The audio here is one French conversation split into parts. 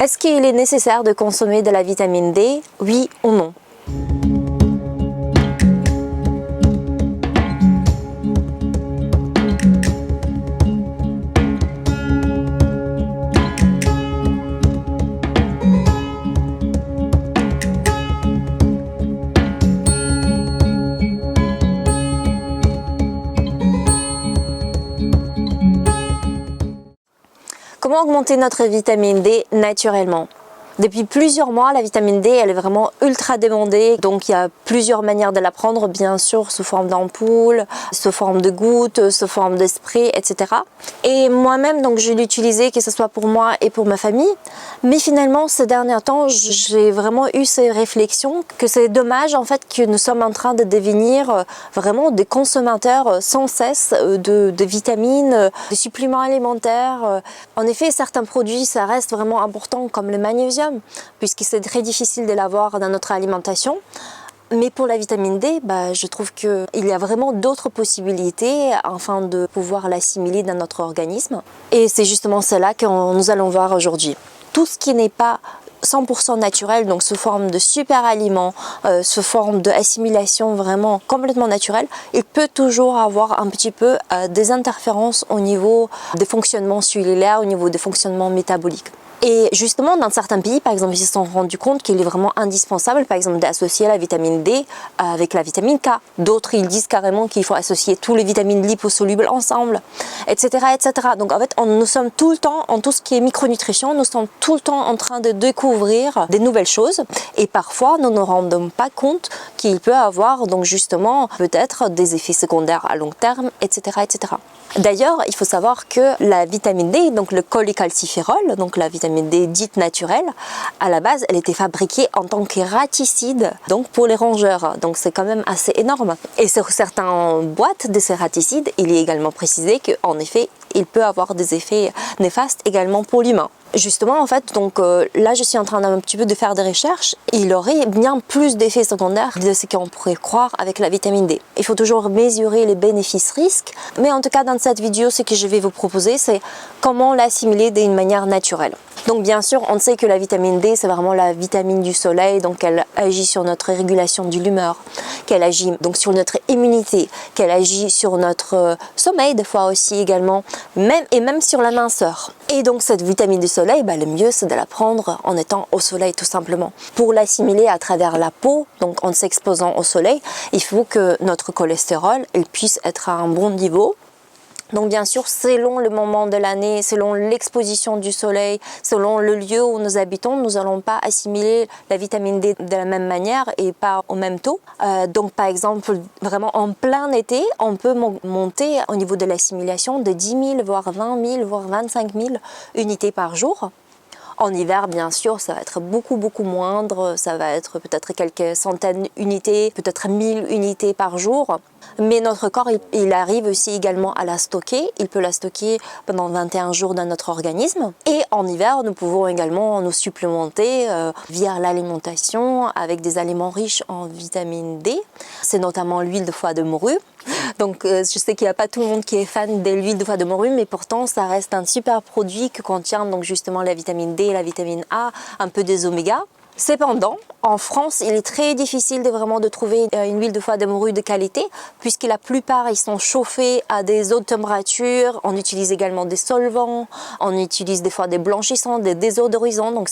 Est-ce qu'il est nécessaire de consommer de la vitamine D, oui ou non? Comment augmenter notre vitamine D naturellement? Depuis plusieurs mois, la vitamine D, elle est vraiment ultra demandée. Donc, il y a plusieurs manières de la prendre, bien sûr, sous forme d'ampoule, sous forme de gouttes, sous forme de spray, etc. Et moi-même, donc, je l'utilisais, que ce soit pour moi et pour ma famille. Mais finalement, ces derniers temps, j'ai vraiment eu ces réflexions que c'est dommage, en fait, que nous sommes en train de devenir vraiment des consommateurs sans cesse de vitamines, de suppléments alimentaires. En effet, certains produits, ça reste vraiment important, comme le magnésium, puisque c'est très difficile de l'avoir dans notre alimentation. Mais pour la vitamine D, je trouve qu'il y a vraiment d'autres possibilités afin de pouvoir l'assimiler dans notre organisme. Et c'est justement cela que nous allons voir aujourd'hui. Tout ce qui n'est pas 100% naturel, donc sous forme de super aliments, sous forme d'assimilation vraiment complètement naturelle, il peut toujours avoir un petit peu des interférences au niveau des fonctionnements cellulaires, au niveau des fonctionnements métaboliques. Et justement, dans certains pays, par exemple, ils se sont rendus compte qu'il est vraiment indispensable, par exemple, d'associer la vitamine D avec la vitamine K. D'autres, ils disent carrément qu'il faut associer tous les vitamines liposolubles ensemble, etc., etc. Donc, en fait, nous sommes tout le temps, en tout ce qui est micronutrition, nous sommes tout le temps en train de découvrir des nouvelles choses. Et parfois, nous ne nous rendons pas compte qu'il peut avoir, donc justement, peut-être des effets secondaires à long terme, etc., etc. D'ailleurs, il faut savoir que la vitamine D, donc le cholécalciférol, donc la vitamine D dite naturelle, à la base, elle était fabriquée en tant qu'ératicide, donc pour les rongeurs. Donc c'est quand même assez énorme. Et sur certaines boîtes de ces raticides, il est également précisé qu'en effet, il peut avoir des effets néfastes également pour l'humain. Justement, en fait, donc là, je suis en train d'un petit peu de faire des recherches. Il aurait bien plus d'effets secondaires de ce qu'on pourrait croire avec la vitamine D. Il faut toujours mesurer les bénéfices-risques. Mais en tout cas, dans cette vidéo, ce que je vais vous proposer, c'est comment l'assimiler d'une manière naturelle. Donc bien sûr, on sait que la vitamine D, c'est vraiment la vitamine du soleil, donc elle agit sur notre régulation de l'humeur, qu'elle agit donc sur notre immunité, qu'elle agit sur notre sommeil des fois aussi également, même sur la minceur. Et donc cette vitamine du soleil, le mieux c'est de la prendre en étant au soleil tout simplement. Pour l'assimiler à travers la peau, donc en s'exposant au soleil, il faut que notre cholestérol puisse être à un bon niveau. Donc bien sûr, selon le moment de l'année, selon l'exposition du soleil, selon le lieu où nous habitons, nous n'allons pas assimiler la vitamine D de la même manière et pas au même taux. Donc par exemple, vraiment en plein été, on peut monter au niveau de l'assimilation de 10 000, voire 20 000, voire 25 000 unités par jour. En hiver, bien sûr, ça va être beaucoup moindre, ça va être peut-être quelques centaines d'unités, peut-être 1000 unités par jour. Mais notre corps, il arrive aussi également à la stocker. Il peut la stocker pendant 21 jours dans notre organisme. Et en hiver, nous pouvons également nous supplémenter via l'alimentation avec des aliments riches en vitamine D. C'est notamment l'huile de foie de morue. Donc je sais qu'il n'y a pas tout le monde qui est fan de l'huile de foie de morue, mais pourtant ça reste un super produit qui contient donc justement la vitamine D, la vitamine A, un peu des oméga. Cependant, en France, il est très difficile de trouver une huile de foie de morue de qualité, puisque la plupart ils sont chauffés à des hautes températures. On utilise également des solvants, on utilise des fois des blanchissants, des désodorisants. Donc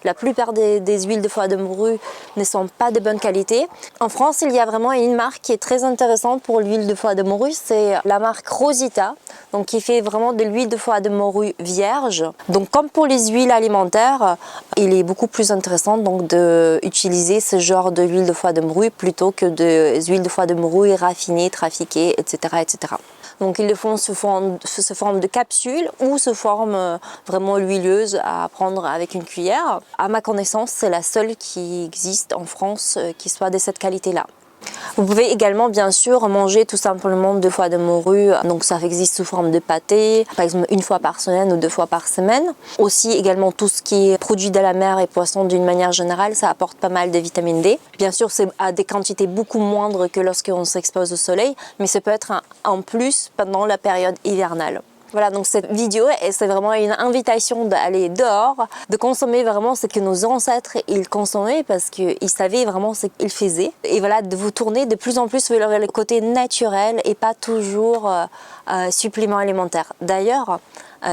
la plupart des huiles de foie de morue ne sont pas de bonne qualité. En France, il y a vraiment une marque qui est très intéressante pour l'huile de foie de morue, c'est la marque Rosita, donc qui fait vraiment de l'huile de foie de morue vierge. Donc comme pour les huiles alimentaires, il est beaucoup plus intéressant donc d'utiliser ce genre de huile de foie de morue plutôt que des huiles de foie de morue raffinées, trafiquées, etc., etc. Donc ils le font sous forme de capsule ou sous forme vraiment huileuse à prendre avec une cuillère. À ma connaissance, c'est la seule qui existe en France qui soit de cette qualité-là. Vous pouvez également bien sûr manger tout simplement 2 fois de morue, donc ça existe sous forme de pâté, par exemple 1 fois par semaine ou 2 fois par semaine. Aussi également tout ce qui est produit de la mer et poissons d'une manière générale, ça apporte pas mal de vitamine D. Bien sûr c'est à des quantités beaucoup moindres que lorsqu'on s'expose au soleil, mais ça peut être en plus pendant la période hivernale. Voilà, donc cette vidéo, c'est vraiment une invitation d'aller dehors, de consommer vraiment ce que nos ancêtres ils consommaient parce qu'ils savaient vraiment ce qu'ils faisaient. Et voilà, de vous tourner de plus en plus vers le côté naturel et pas toujours supplément alimentaire. D'ailleurs,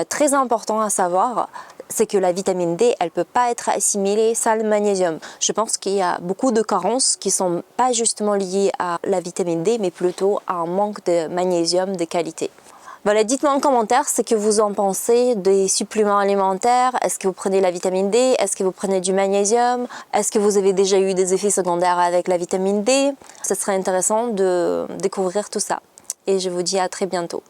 très important à savoir, c'est que la vitamine D, elle ne peut pas être assimilée sans le magnésium. Je pense qu'il y a beaucoup de carences qui ne sont pas justement liées à la vitamine D, mais plutôt à un manque de magnésium de qualité. Voilà, dites-moi en commentaire ce que vous en pensez des suppléments alimentaires. Est-ce que vous prenez la vitamine D? Est-ce que vous prenez du magnésium? Est-ce que vous avez déjà eu des effets secondaires avec la vitamine D? Ce serait intéressant de découvrir tout ça. Et je vous dis à très bientôt.